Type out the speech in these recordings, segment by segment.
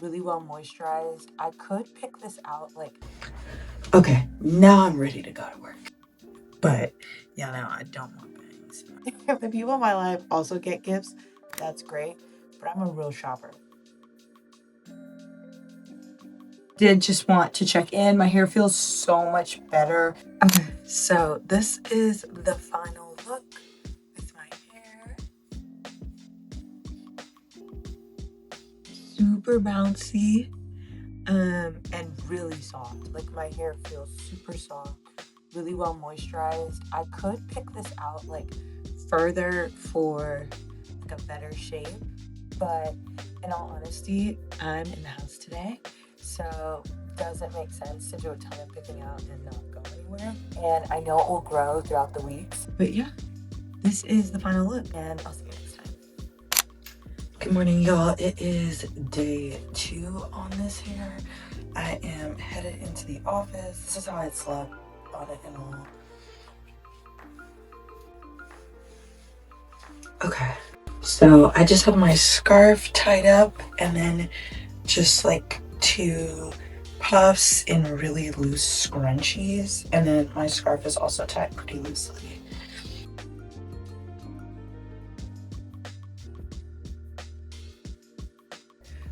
really well moisturized. I could pick this out like... Okay, now I'm ready to go to work. But yeah, no, I don't want bangs. If the people in my life also get gifts, that's great. But I'm a real shopper. Did just want to check in. My hair feels so much better. Okay, so this is the final look with my hair. Super bouncy, and really soft. Like my hair feels super soft, really well moisturized. I could pick this out like further for like a better shape, but in all honesty, I'm in the house today, so doesn't make sense to do a ton of picking out and not go anywhere. And I know it will grow throughout the weeks, but yeah, this is the final look, and I'll see you next time. Good morning, y'all. It is day 2 on this hair. I am headed into the office. This is how I slept on it and all. Okay, so I just have my scarf tied up and then just like 2 puffs in really loose scrunchies, and then my scarf is also tied pretty loosely.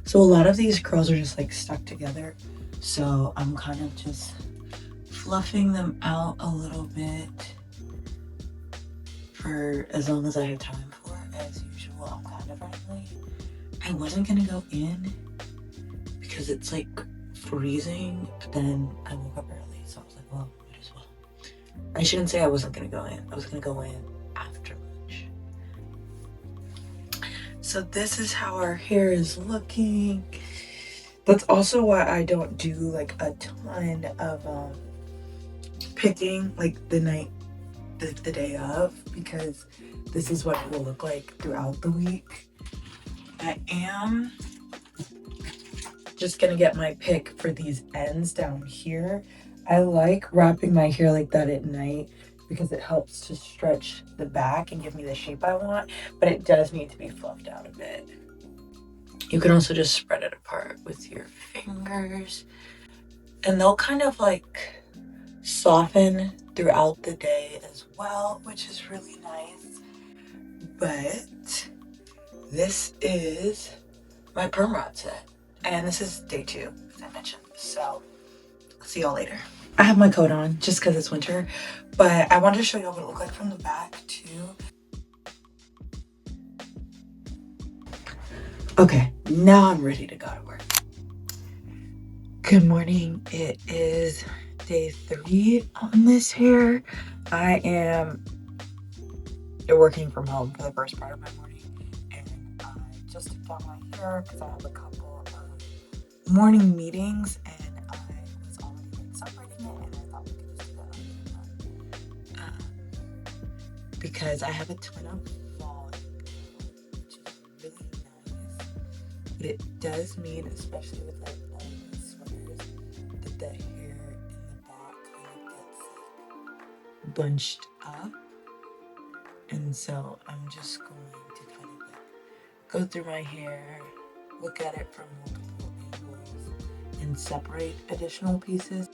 So a lot of these curls are just like stuck together, so I'm kind of just fluffing them out a little bit for as long as I have time for. As usual, I'm kind of running late. I wasn't gonna go in because it's like freezing, but then I woke up early, so I was like, well, might as well. I shouldn't say I wasn't gonna go in. I was gonna go in after lunch. So this is how our hair is looking. That's also why I don't do like a ton of picking like the day of, because this is what it will look like throughout the week. I am just gonna get my pick for these ends down here. I like wrapping my hair like that at night because it helps to stretch the back and give me the shape I want, but it does need to be fluffed out a bit. You can also just spread it apart with your fingers, and they'll kind of like soften throughout the day as well, which is really nice. But this is my perm rod set, and this is day 2, as I mentioned. So I'll see y'all later. I have my coat on just because it's winter, but I wanted to show y'all what it looked like from the back too. Okay, now I'm ready to go to work. Good morning. It is day 3 on this hair. I am working from home for the first part of my morning, and I just took down my hair because I have a couple of morning meetings, and I was already like separating it, and I thought we could just do that on because I have a ton of falling, which is really nice. But it does mean, especially with like all these sweaters, that the hair in the back kind of gets like bunched up. And so I'm just going to kind of like go through my hair, look at it from multiple angles, and separate additional pieces.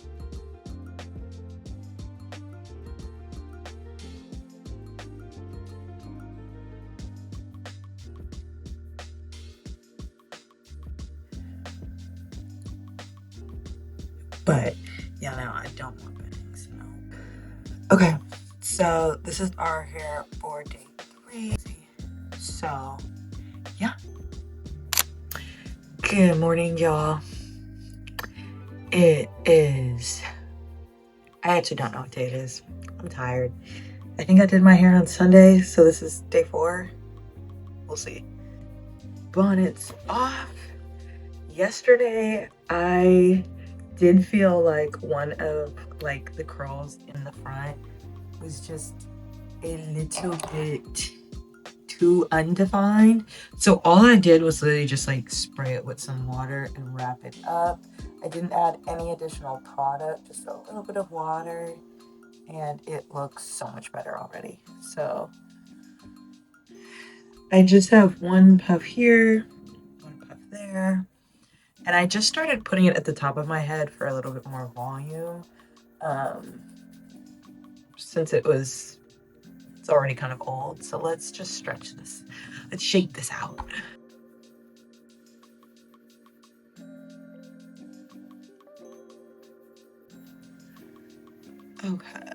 But yeah, no, I don't want bangs. No. Okay, so this is our hair for day 3. So yeah. Good morning, y'all. It is... I actually don't know what day it is. I'm tired. I think I did my hair on Sunday, so this is day 4. We'll see. Bonnet's off. Yesterday, I did feel like one of like the curls in the front was just a little bit too undefined. So all I did was literally just like spray it with some water and wrap it up. I didn't add any additional product, just a little bit of water, and it looks so much better already. So I just have one puff here, one puff there, And I just started putting it at the top of my head for a little bit more volume. Since it's already kind of old. So let's just stretch this. Let's shake this out. Okay. I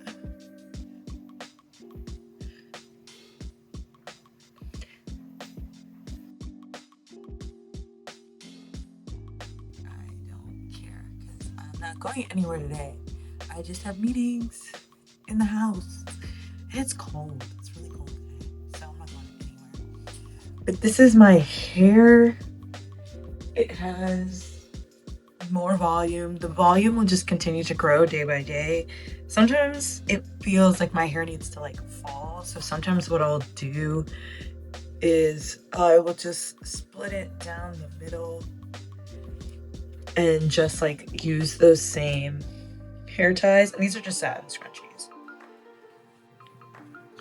don't care because I'm not going anywhere today. I just have meetings in the house. And it's cold. It's really cold today. So I'm not going anywhere. But this is my hair. It has more volume. The volume will just continue to grow day by day. Sometimes it feels like my hair needs to like fall. So sometimes what I'll do is I will just split it down the middle and just like use those same hair ties. And these are just satin scrunchies.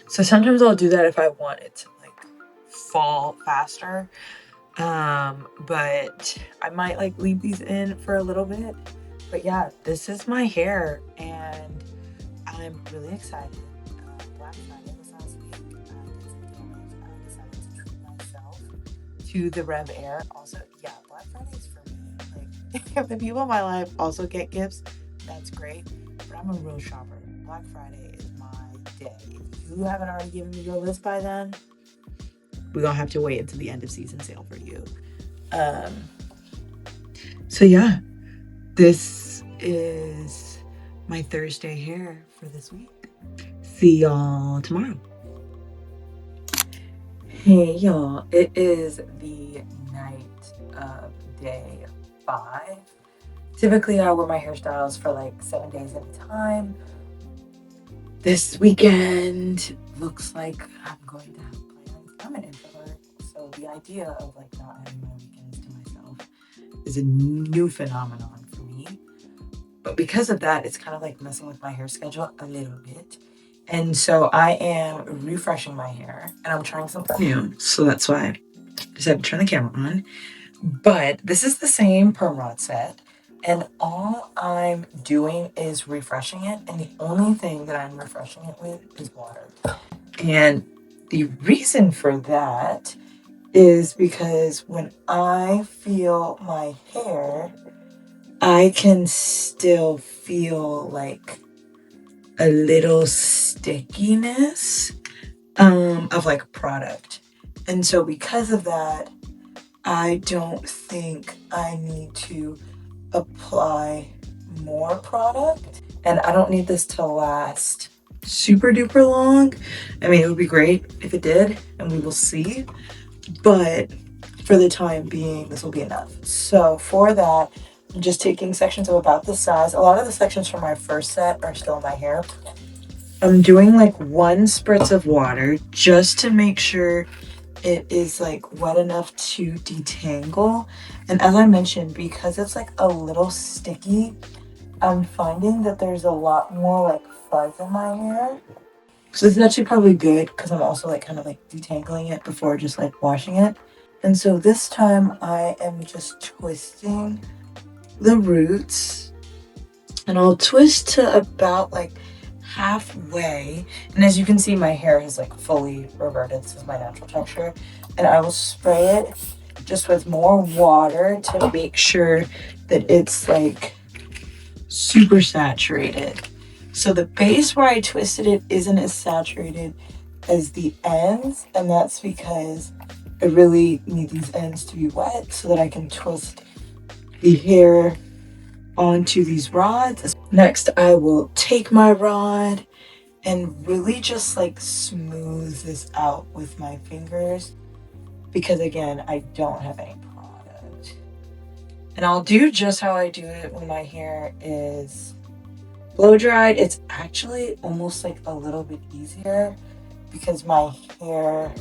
So sometimes I'll do that if I want it to like fall faster. But I might like leave these in for a little bit. But yeah, this is my hair and I'm really excited. Black Friday was last week. I decided to treat myself to the Rev Air. Also, yeah, Black Friday is for me. Like, if the people in my life also get gifts, that's great. But I'm a real shopper. Black Friday is my day. If you haven't already given me your list by then, we're gonna have to wait until the end of season sale for you. So yeah, this is my Thursday hair for this week. See y'all tomorrow. Hey y'all, it is the night of day 5. Typically I wear my hairstyles for like 7 days at a time. This weekend looks like I'm going to have plans. I'm an introvert, so the idea of like not having my weekends to myself is a new phenomenon for me. But because of that, it's kind of like messing with my hair schedule a little bit. And so I am refreshing my hair and I'm trying something new. So that's why I decided to turn the camera on. But this is the same perm rod set. And all I'm doing is refreshing it. And the only thing that I'm refreshing it with is water. And the reason for that is because when I feel my hair, I can still feel like a little stickiness of like product. And so because of that, I don't think I need to apply more product. And I don't need this to last super duper long. I mean, it would be great if it did, and we will see. But for the time being, this will be enough. So for that, I'm just taking sections of about this size. A lot of the sections from my first set are still in my hair. I'm doing like 1 spritz of water just to make sure it is like wet enough to detangle. And as I mentioned, because it's like a little sticky, I'm finding that there's a lot more like fuzz in my hair. So this is actually probably good because I'm also like kind of like detangling it before just like washing it. And so this time I am just twisting the roots, and I'll twist to about like halfway. And as you can see, my hair has like fully reverted. This is my natural texture. And I will spray it just with more water to make sure that it's like super saturated. So the base where I twisted it isn't as saturated as the ends, and that's because I really need these ends to be wet so that I can twist the hair onto these rods. Next, I will take my rod and really just like smooth this out with my fingers because again, I don't have any product. And I'll do just how I do it when my hair is blow dried. It's actually almost like a little bit easier because my hair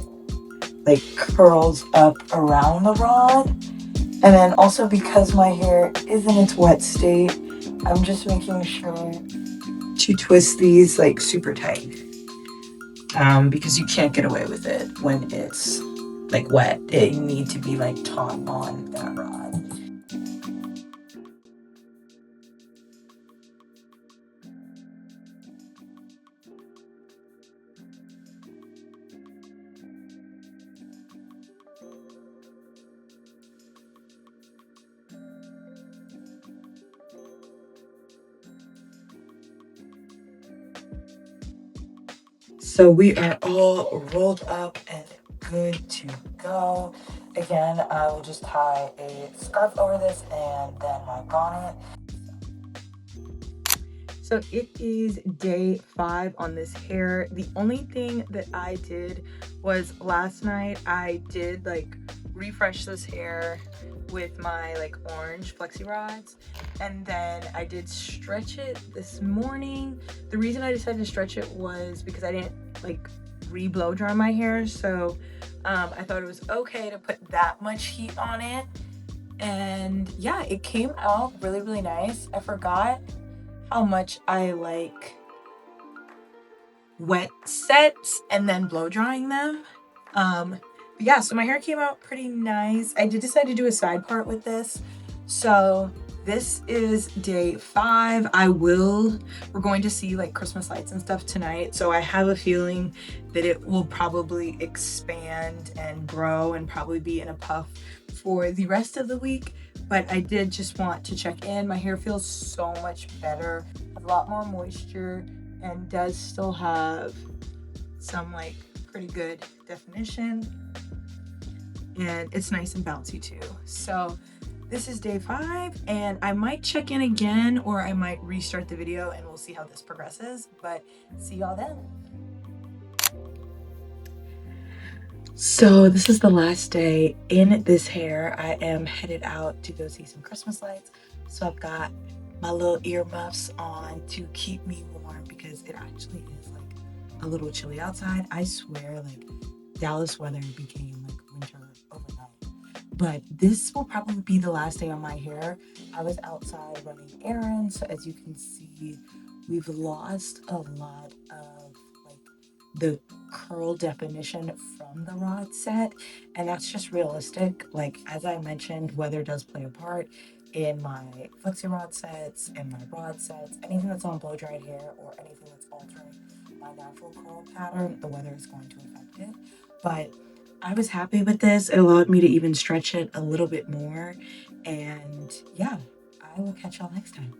like curls up around the rod. And then also because my hair is in its wet state, I'm just making sure to twist these like super tight. Because you can't get away with it when it's like wet. You need to be like taut on that rod. So we are all rolled up and good to go. Again, I will just tie a scarf over this and then my bonnet. So it is day 5 on this hair. The only thing that I did was last night I did like refresh this hair with my like orange flexi rods, and then I did stretch it this morning. The reason I decided to stretch it was because I didn't like re-blow dry my hair, so I thought it was okay to put that much heat on it. And yeah, it came out really nice. I forgot how much I like wet sets and then blow drying them. But yeah, so my hair came out pretty nice. I did decide to do a side part with this. So this is day 5. We're going to see like Christmas lights and stuff tonight. So I have a feeling that it will probably expand and grow and probably be in a puff for the rest of the week. But I did just want to check in. My hair feels so much better, a lot more moisture, and does still have some like pretty good definition, and it's nice and bouncy too. So this is day 5, and I might check in again or I might restart the video and we'll see how this progresses, but see y'all then. So this is the last day in this hair. I am headed out to go see some Christmas lights. So I've got my little earmuffs on to keep me warm because it actually is like a little chilly outside. I swear, like Dallas weather became like winter overnight. But this will probably be the last day on my hair. I was outside running errands, so as you can see, we've lost a lot of like the curl definition from the rod set, and that's just realistic. Like as I mentioned, weather does play a part in my flexi rod sets and my rod sets. Anything that's on blow dried hair or anything that's altering my natural curl pattern, the weather is going to affect it. But I was happy with this. It allowed me to even stretch it a little bit more, and yeah, I will catch y'all next time.